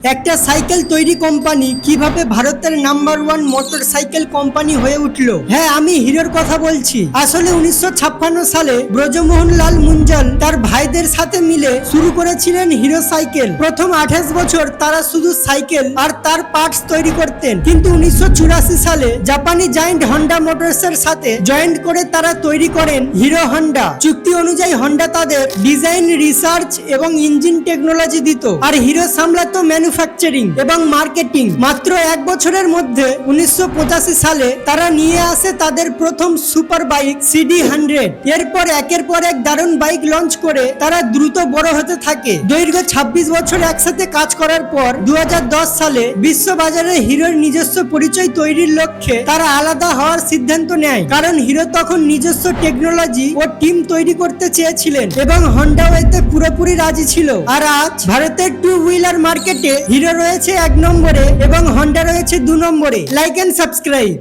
একটা সাইকেল তৈরি কোম্পানি কিভাবে ভারতের নাম্বার ওয়ান মোটরসাইকেল কোম্পানি হয়ে উঠলো। হ্যাঁ, আমি হিরোর কথা বলছি। আসলে 1956 সালে ব্রজমোহনলাল মুঞ্জল তার ভাইদের সাথে মিলে শুরু করেছিলেন হিরো সাইকেল। প্রথম 28 বছর তারা শুধু সাইকেল আর তার পার্টস তৈরি করতেন, কিন্তু 1984 সালে জাপানি জায়ান্ট হন্ডা মোটরসের সাথে জয়েন্ট করে তারা তৈরি করেন হিরো হন্ডা। চুক্তি অনুযায়ী হন্ডা তাদের ডিজাইন, রিসার্চ এবং ইঞ্জিন টেকনোলজি দিত, আর হিরো সামলাতো ম্যানুফ্যাকচারিং এবং মার্কেটিং। মাত্র এক বছরের মধ্যে 1985 সালে তারা নিয়ে আসে তাদের প্রথম সুপার বাইক CD100। এরপর একের পর এক দারুণ বাইক লঞ্চ করে তারা দ্রুত বড় হতে থাকে। দৈর্ঘ্য 26 বছর একসাথে কাজ করার পর 2010 সালে বিশ্ববাজারে হিরোর নিজস্ব পরিচয় তৈরির লক্ষ্যে তারা আলাদা হওয়ার সিদ্ধান্ত নেয়, কারণ হিরো তখন নিজস্ব টেকনোলজি ও টিম তৈরি করতে চেয়েছিলেন এবং হন্ডাও এতে পুরোপুরি রাজি ছিল। আর আজ ভারতের টু হুইলার মার্কেটে হিরো রয়েছে 1 নম্বরে এবং হন্ডা রয়েছে 2 নম্বরে। Like and subscribe.